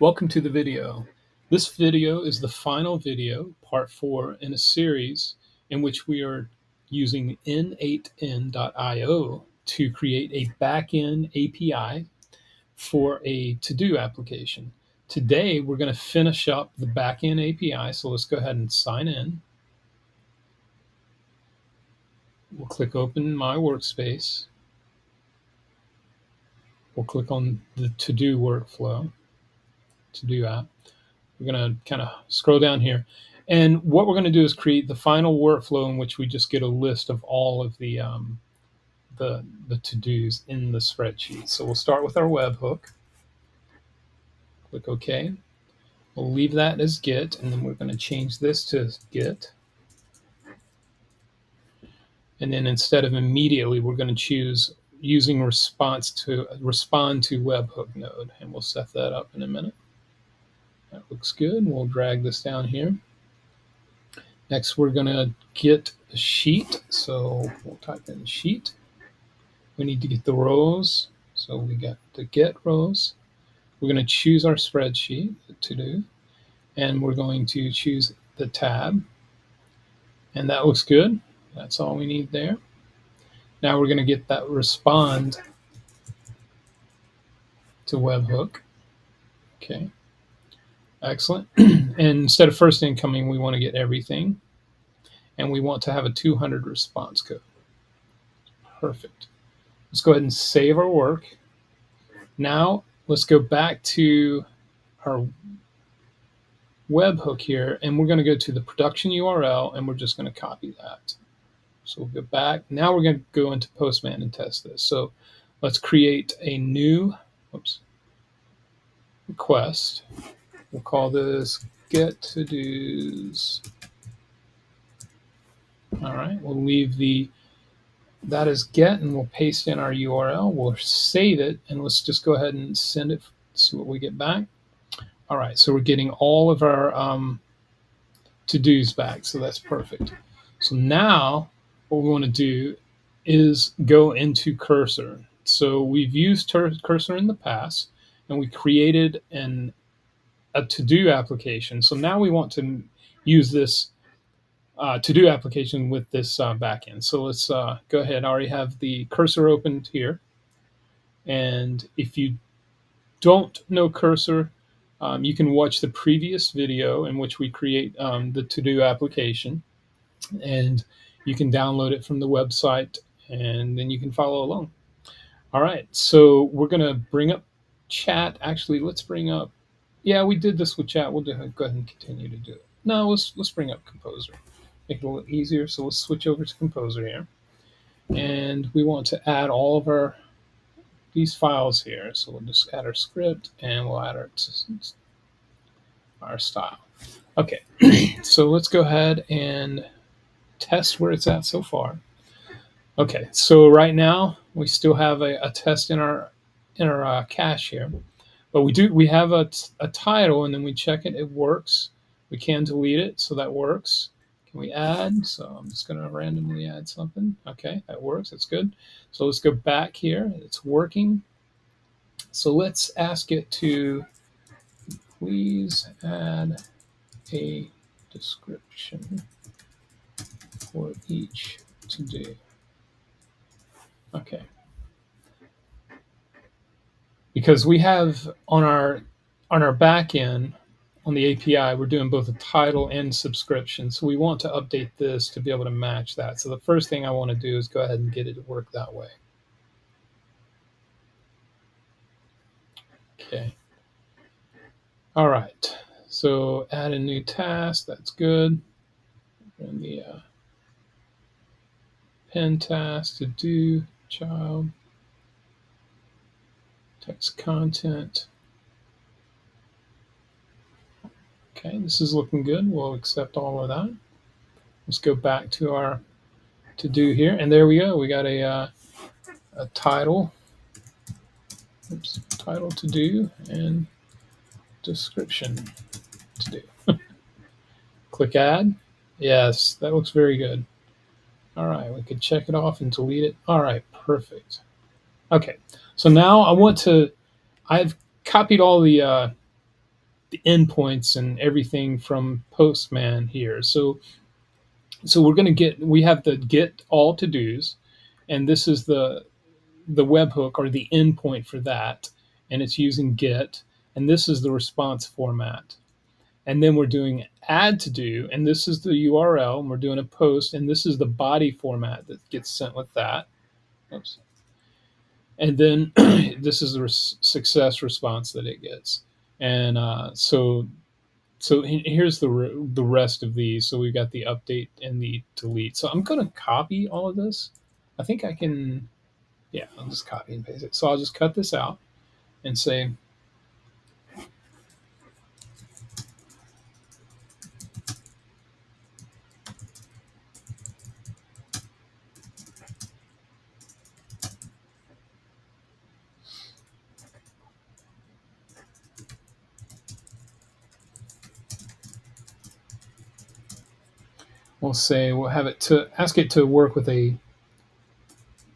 Welcome to the video. This video is the final video, part 4, in a series in which we are using n8n.io to create a backend API for a to-do application. Today, we're going to finish up the backend API, so let's go ahead and sign in. We'll click Open My Workspace. We'll click on the to-do workflow, to-do app. We're going to kind of scroll down here. And what we're going to do is create the final workflow in which we just get a list of all of the to-dos in the spreadsheet. So we'll start with our webhook. Click OK. We'll leave that as Git, and then we're going to change this to Git. And then instead of immediately, we're going to choose using respond to webhook node, and we'll set that up in a minute. That looks good. We'll drag this down here. Next, we're going to get a sheet. So we'll type in sheet. We need to get the rows. So we got the get rows. We're going to choose our spreadsheet to do. And we're going to choose the tab. And that looks good. That's all we need there. Now we're going to get that respond to webhook. Okay. Excellent. And instead of first incoming, we want to get everything. And we want to have a 200 response code. Perfect. Let's go ahead and save our work. Now let's go back to our webhook here, and we're going to go to the production URL, and we're just going to copy that. So we'll go back. Now we're going to go into Postman and test this. So let's create a new request. We'll call this get to dos. All right, we'll leave that as get, and we'll paste in our URL. We'll save it, and let's just go ahead and send it, see what we get back. All right, so we're getting all of our to-dos back, so that's perfect. So now what we want to do is go into Cursor. So we've used Cursor in the past, and we created a to-do application. So now we want to use this to-do application with this backend. So let's go ahead. I already have the cursor opened here. And if you don't know Cursor, you can watch the previous video in which we create the to-do application. And you can download it from the website, and then you can follow along. All right, so we're going to bring up chat. Actually, let's bring up, yeah, we did this with chat. We'll go ahead and continue to do it. No, let's bring up Composer. Make it a little easier. So let's switch over to Composer here. And we want to add all of these files here. So we'll just add our script, and we'll add our style. Okay, so let's go ahead and test where it's at so far. Okay, so right now we still have a test in our cache here, but we have a title, and then we check it. It works. We can delete it, so that works. Can we add? So I'm just going to randomly add something. Okay, that works. That's good. So let's go back here. It's working. So let's ask it to please add a description for each to do. Okay. Because we have on our back end, on the API, we're doing both a title and subscription. So we want to update this to be able to match that. So the first thing I want to do is go ahead and get it to work that way. Okay. All right. So add a new task. That's good. And the pen task to do child text content. Okay, this is looking good. We'll accept all of that. Let's go back to our to do here, and there we go. We got a title. Oops, title to do and description to do. Click add. Yes, that looks very good. All right, we could check it off and delete it. All right, perfect. Okay, so now I've copied all the the endpoints and everything from Postman here. So we're going to we have the get all to dos, and this is the webhook or the endpoint for that, and it's using get, and this is the response format. And then we're doing add to do, and this is the URL, and we're doing a post, and this is the body format that gets sent with that. Oops. And then this is the success response that it gets. And so here's the rest of these. So we've got the update and the delete. So I'm going to copy all of this. I think I can, yeah, I'll just copy and paste it. So I'll just cut this out and say, we'll have it to ask it to work with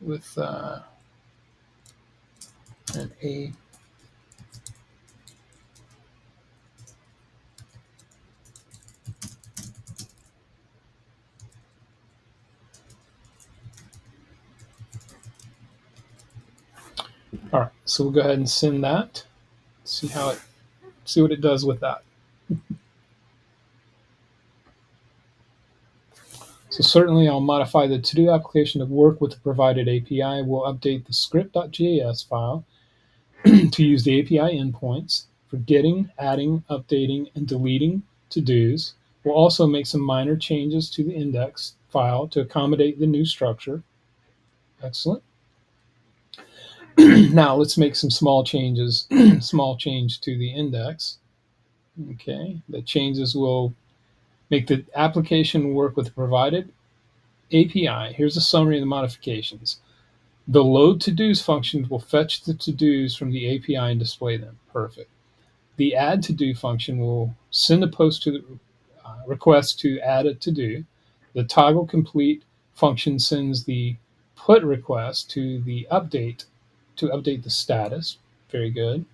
with an A. All right, so we'll go ahead and send that. See what it does with that. So certainly I'll modify the to-do application to work with the provided API. We'll update the script.js file to use the API endpoints for getting, adding, updating, and deleting to-dos. We'll also make some minor changes to the index file to accommodate the new structure. Excellent. Now let's make some small changes, small change to the index. Okay, the changes will make the application work with the provided API. Here's a summary of the modifications. The load to-dos function will fetch the to-dos from the API and display them. Perfect. The add to-do function will send a post to the request to add a to-do. The toggle complete function sends the put request to the update to update the status. Very good.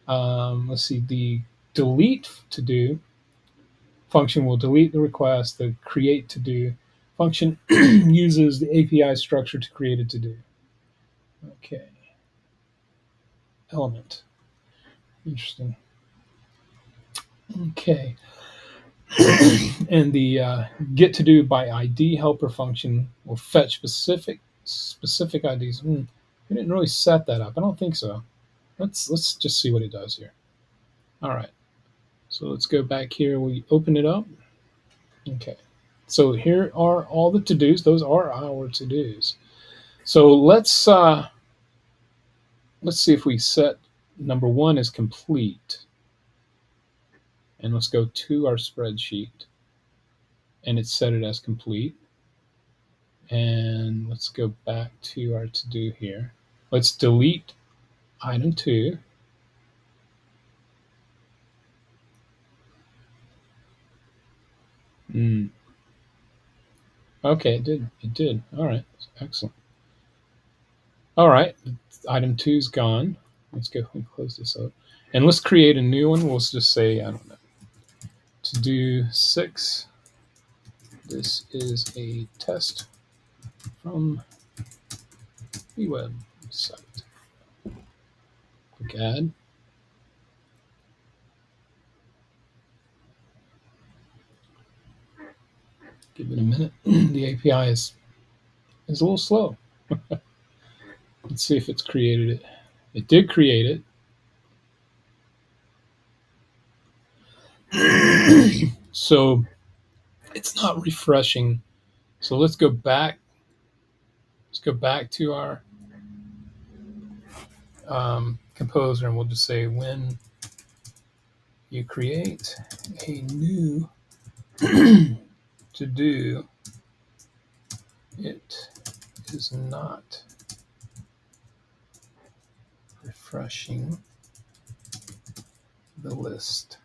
Let's see. The delete to-do function will delete the request. The create to-do function uses the API structure to create a to-do. Okay. Element. Interesting. Okay. And the get to do by ID helper function will fetch specific IDs. We didn't really set that up. I don't think so. Let's just see what it does here. All right. So let's go back here. We open it up. Okay. So here are all the to-dos. Those are our to-dos. So let's see if we set number one as complete, and let's go to our spreadsheet, and it's set it as complete. And let's go back to our to-do here. Let's delete item 2. Okay, it did. It did. All right. Excellent. All right. Item 2 is gone. Let's go and close this up. And let's create a new one. We'll just say, I don't know, to do 6. This is a test from the website. Click add. Give it a minute. The API is a little slow. Let's see if it's created it. It did create it. So it's not refreshing. So let's go back. Let's go back to our composer, and we'll just say when you create a new to do, it is not refreshing the list.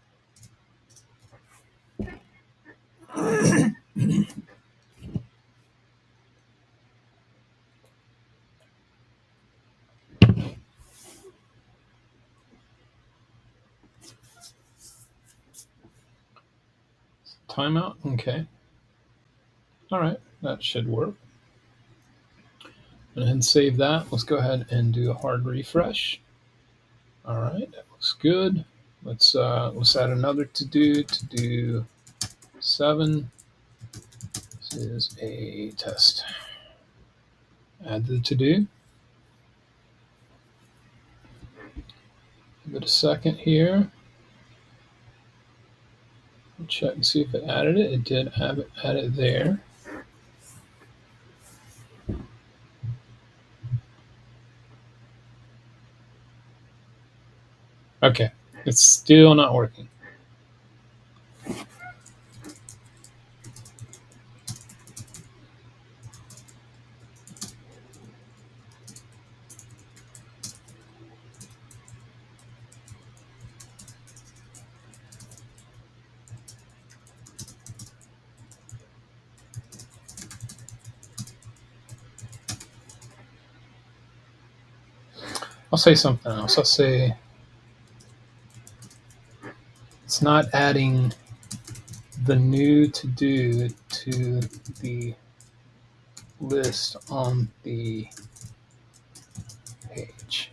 timeout. Okay. All right. That should work. And save that. Let's go ahead and do a hard refresh. All right. That looks good. Let's add another to do 7. This is a test. Add the to do. Give it a second here. Check and see if it added it. It did have it added there. Okay, it's still not working. I'll say something else. I'll say it's not adding the new to do to the list on the page.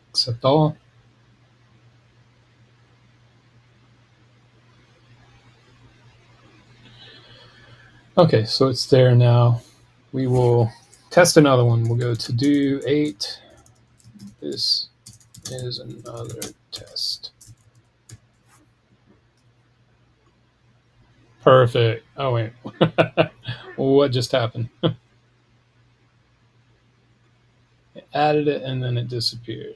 Accept all. Okay, so it's there now. We will test another one. We'll go to do 8. This is another test. Perfect. Oh, wait. What just happened? It added it and then it disappeared.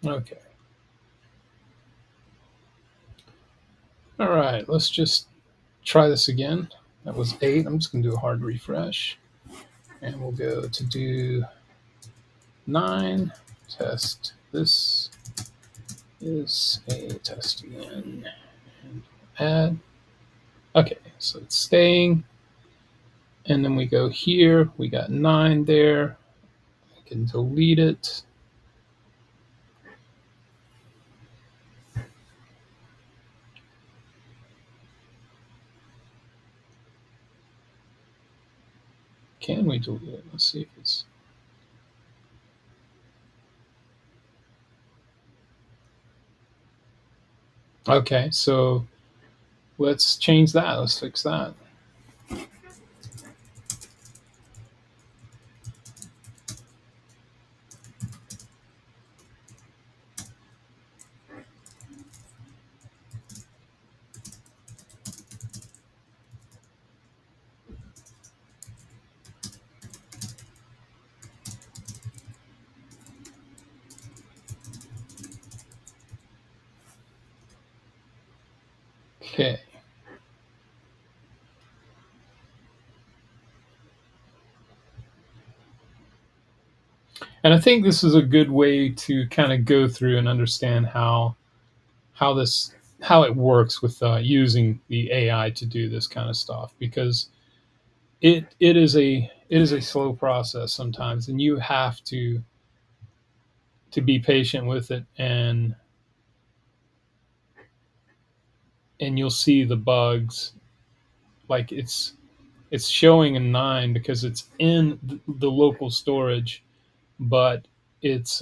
Okay. All right, let's just try this again. That was 8. I'm just going to do a hard refresh. And we'll go to do 9. Test. This is a test again. And add. Okay, so it's staying. And then we go here. We got 9 there. I can delete it. Can we delete it? Let's see if it's. Okay, so let's change that. Let's fix that. Okay. And I think this is a good way to kind of go through and understand how this how it works with using the AI to do this kind of stuff, because it is a slow process sometimes, and you have to be patient with it, and you'll see the bugs. Like it's showing a 9 because it's in the local storage, but it's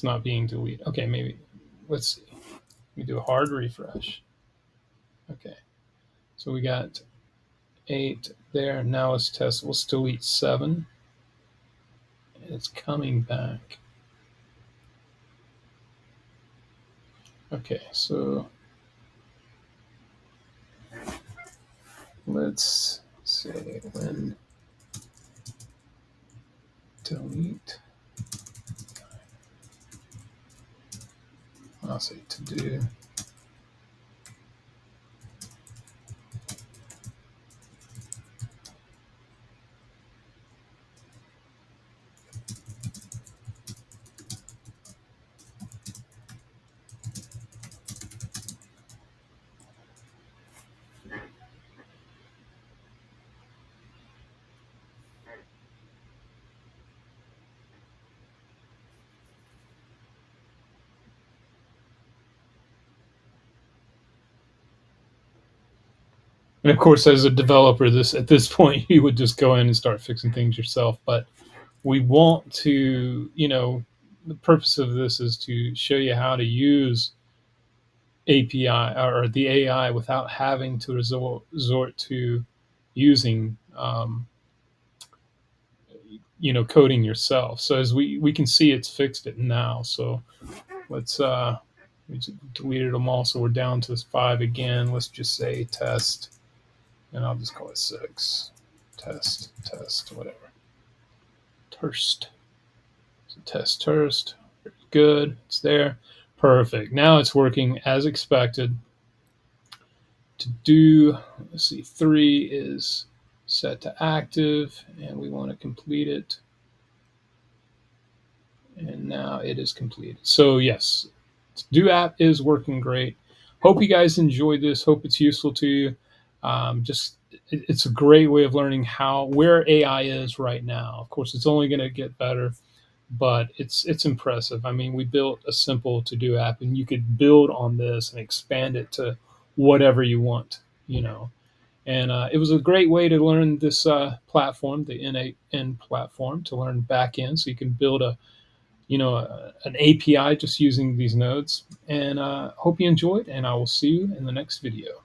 It's not being deleted. Okay, maybe. Let's see. We do a hard refresh. Okay, so we got 8 there. Now let's test. We'll still delete 7. It's coming back. Okay, so let's say when delete. I'll say to do. And of course, as a developer, this at this point you would just go in and start fixing things yourself. But we want to, the purpose of this is to show you how to use API or the AI without having to resort to using, coding yourself. So as we can see, it's fixed it now. So let's we just deleted them all. So we're down to 5 again. Let's just say test, and I'll just call it 6. Test, whatever. Terst. So test terst. Very good. It's there. Perfect. Now it's working as expected. To do, let's see, 3 is set to active, and we want to complete it. And now it is completed. So yes, do app is working great. Hope you guys enjoyed this. Hope it's useful to you. It's a great way of learning where AI is right now. Of course, it's only going to get better, but it's impressive. I mean, we built a simple to do app, and you could build on this and expand it to whatever you want. And it was a great way to learn this platform, the n8n platform, to learn backend. So you can build an API just using these nodes. And hope you enjoyed, and I will see you in the next video.